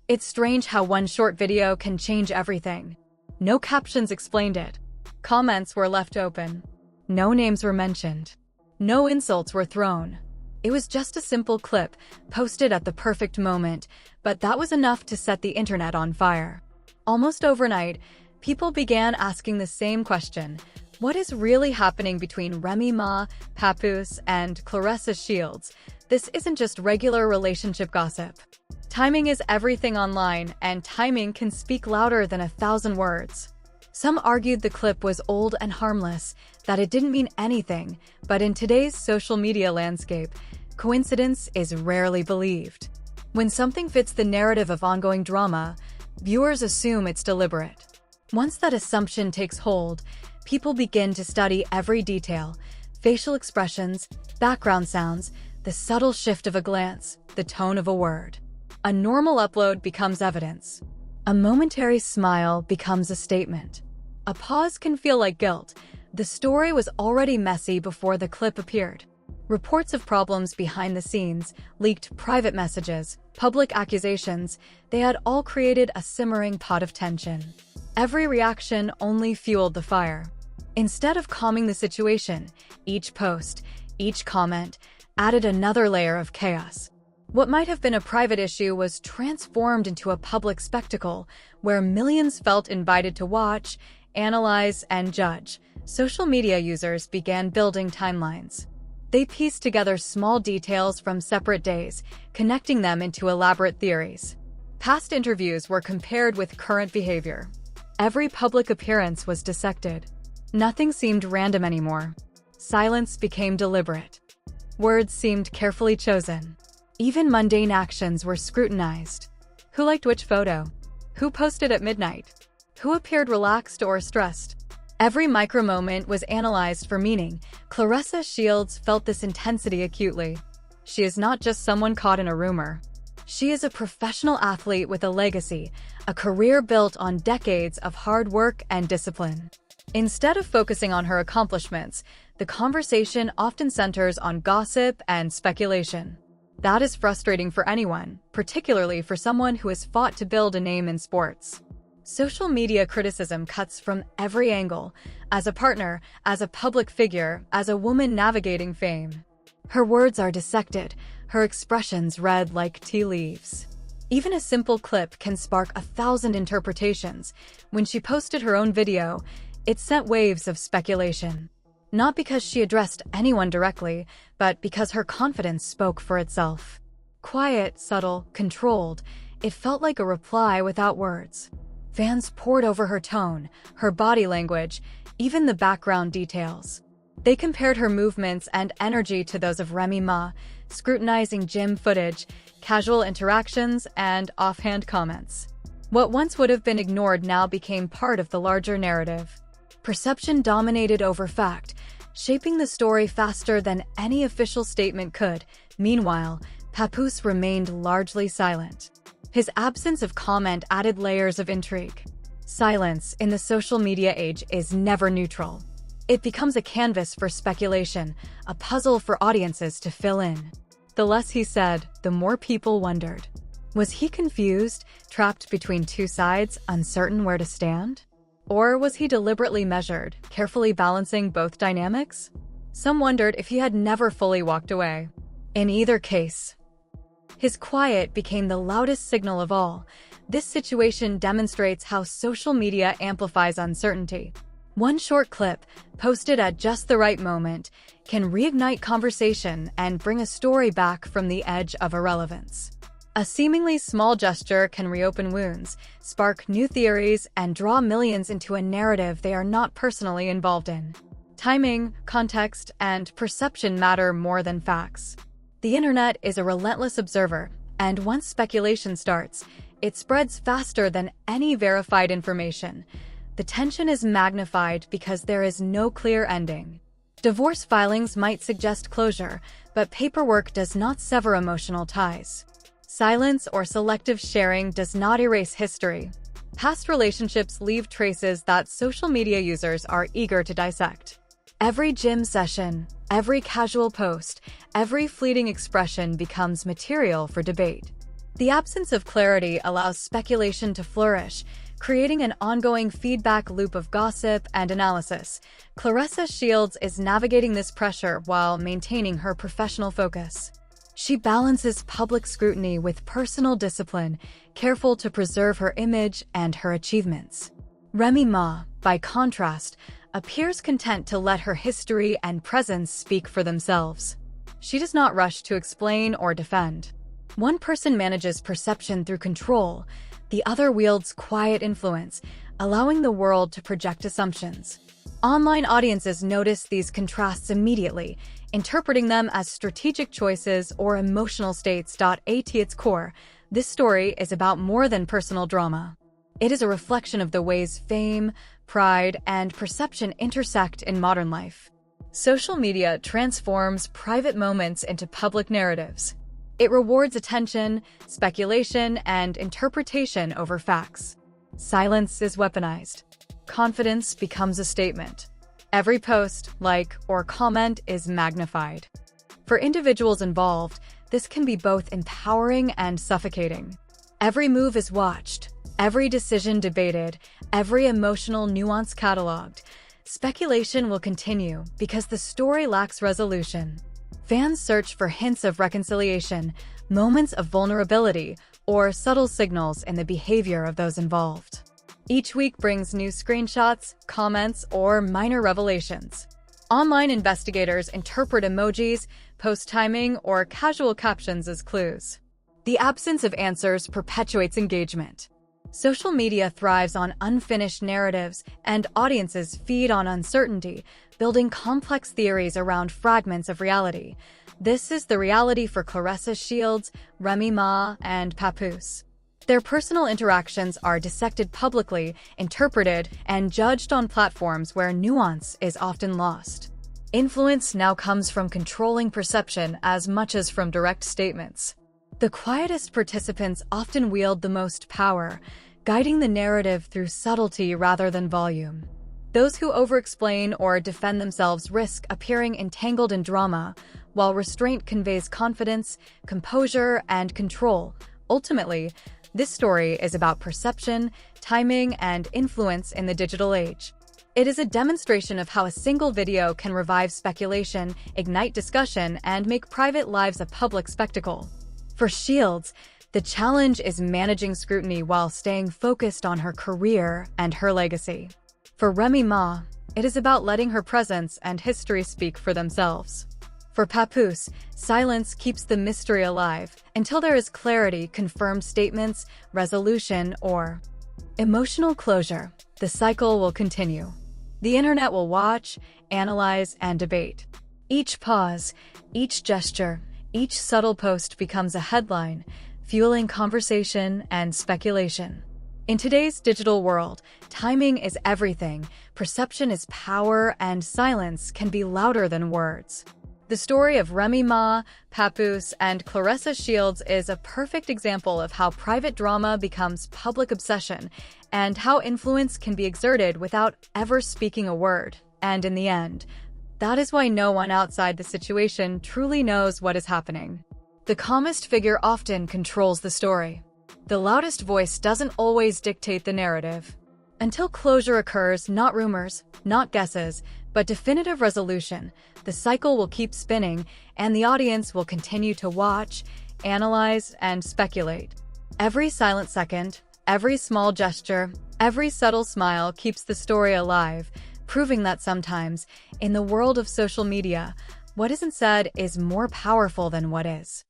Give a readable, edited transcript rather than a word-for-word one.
It's strange how one short video can change everything. No captions explained it. Comments were left open. No names were mentioned. No insults were thrown. It was just a simple clip, posted at the perfect moment, but that was enough to set the internet on fire. Almost overnight, people began asking the same question: what is really happening between Remy Ma, Papoose, and Claressa Shields? This isn't just regular relationship gossip. Timing is everything online, and timing can speak louder than 1,000 words. Some argued the clip was old and harmless, that it didn't mean anything, but in today's social media landscape, coincidence is rarely believed. When something fits the narrative of ongoing drama, viewers assume it's deliberate. Once that assumption takes hold, people begin to study every detail: facial expressions, background sounds, the subtle shift of a glance, the tone of a word. A normal upload becomes evidence. A momentary smile becomes a statement. A pause can feel like guilt. The story was already messy before the clip appeared. Reports of problems behind the scenes, leaked private messages, public accusations, they had all created a simmering pot of tension. Every reaction only fueled the fire. Instead of calming the situation, each post, each comment, added another layer of chaos. What might have been a private issue was transformed into a public spectacle where millions felt invited to watch, analyze, and judge. Social media users began building timelines. They pieced together small details from separate days, connecting them into elaborate theories. Past interviews were compared with current behavior. Every public appearance was dissected. Nothing seemed random anymore. Silence became deliberate. Words seemed carefully chosen. Even mundane actions were scrutinized. Who liked which photo? Who posted at midnight? Who appeared relaxed or stressed? Every micro-moment was analyzed for meaning. Claressa Shields felt this intensity acutely. She is not just someone caught in a rumor. She is a professional athlete with a legacy, a career built on decades of hard work and discipline. Instead of focusing on her accomplishments, the conversation often centers on gossip and speculation. That is frustrating for anyone, particularly for someone who has fought to build a name in sports. Social media criticism cuts from every angle: as a partner, as a public figure, as a woman navigating fame. Her words are dissected, her expressions read like tea leaves. Even a simple clip can spark 1,000 interpretations. When she posted her own video, it sent waves of speculation. Not because she addressed anyone directly, but because her confidence spoke for itself. Quiet, subtle, controlled, it felt like a reply without words. Fans poured over her tone, her body language, even the background details. They compared her movements and energy to those of Remy Ma, scrutinizing gym footage, casual interactions, and offhand comments. What once would have been ignored now became part of the larger narrative. Perception dominated over fact, shaping the story faster than any official statement could. Meanwhile, Papoose remained largely silent. His absence of comment added layers of intrigue. Silence in the social media age is never neutral. It becomes a canvas for speculation, a puzzle for audiences to fill in. The less he said, the more people wondered. Was he confused, trapped between two sides, uncertain where to stand? Or was he deliberately measured, carefully balancing both dynamics? Some wondered if he had never fully walked away. In either case, his quiet became the loudest signal of all. This situation demonstrates how social media amplifies uncertainty. One short clip, posted at just the right moment, can reignite conversation and bring a story back from the edge of irrelevance. A seemingly small gesture can reopen wounds, spark new theories, and draw millions into a narrative they are not personally involved in. Timing, context, and perception matter more than facts. The internet is a relentless observer, and once speculation starts, it spreads faster than any verified information. The tension is magnified because there is no clear ending. Divorce filings might suggest closure, but paperwork does not sever emotional ties. Silence or selective sharing does not erase history. Past relationships leave traces that social media users are eager to dissect. Every gym session, every casual post, every fleeting expression becomes material for debate. The absence of clarity allows speculation to flourish, creating an ongoing feedback loop of gossip and analysis. Claressa Shields is navigating this pressure while maintaining her professional focus. She balances public scrutiny with personal discipline, careful to preserve her image and her achievements. Remy Ma, by contrast, appears content to let her history and presence speak for themselves. She does not rush to explain or defend. One person manages perception through control, the other wields quiet influence, allowing the world to project assumptions. Online audiences notice these contrasts immediately, interpreting them as strategic choices or emotional states. At its core, this story is about more than personal drama. It is a reflection of the ways fame, pride, and perception intersect in modern life. Social media transforms private moments into public narratives. It rewards attention, speculation, and interpretation over facts. Silence is weaponized. Confidence becomes a statement. Every post, like, or comment is magnified. For individuals involved, this can be both empowering and suffocating. Every move is watched, every decision debated, every emotional nuance cataloged. Speculation will continue because the story lacks resolution. Fans search for hints of reconciliation, moments of vulnerability, or subtle signals in the behavior of those involved. Each week brings new screenshots, comments, or minor revelations. Online investigators interpret emojis, post timing, or casual captions as clues. The absence of answers perpetuates engagement. Social media thrives on unfinished narratives, and audiences feed on uncertainty, building complex theories around fragments of reality. This is the reality for Claressa Shields, Remy Ma, and Papoose. Their personal interactions are dissected publicly, interpreted, and judged on platforms where nuance is often lost. Influence now comes from controlling perception as much as from direct statements. The quietest participants often wield the most power, guiding the narrative through subtlety rather than volume. Those who over-explain or defend themselves risk appearing entangled in drama, while restraint conveys confidence, composure, and control. Ultimately, this story is about perception, timing, and influence in the digital age. It is a demonstration of how a single video can revive speculation, ignite discussion, and make private lives a public spectacle. For Shields, the challenge is managing scrutiny while staying focused on her career and her legacy. For Remy Ma, it is about letting her presence and history speak for themselves. For Papoose, silence keeps the mystery alive until there is clarity, confirmed statements, resolution, or emotional closure. The cycle will continue. The internet will watch, analyze, and debate. Each pause, each gesture, each subtle post becomes a headline, fueling conversation and speculation. In today's digital world, timing is everything, perception is power, and silence can be louder than words. The story of Remy Ma, Papoose, and Claressa Shields is a perfect example of how private drama becomes public obsession and how influence can be exerted without ever speaking a word. And in the end, that is why no one outside the situation truly knows what is happening. The calmest figure often controls the story. The loudest voice doesn't always dictate the narrative. Until closure occurs, not rumors, not guesses, but definitive resolution, the cycle will keep spinning, and the audience will continue to watch, analyze, and speculate. Every silent second, every small gesture, every subtle smile keeps the story alive, proving that sometimes, in the world of social media, what isn't said is more powerful than what is.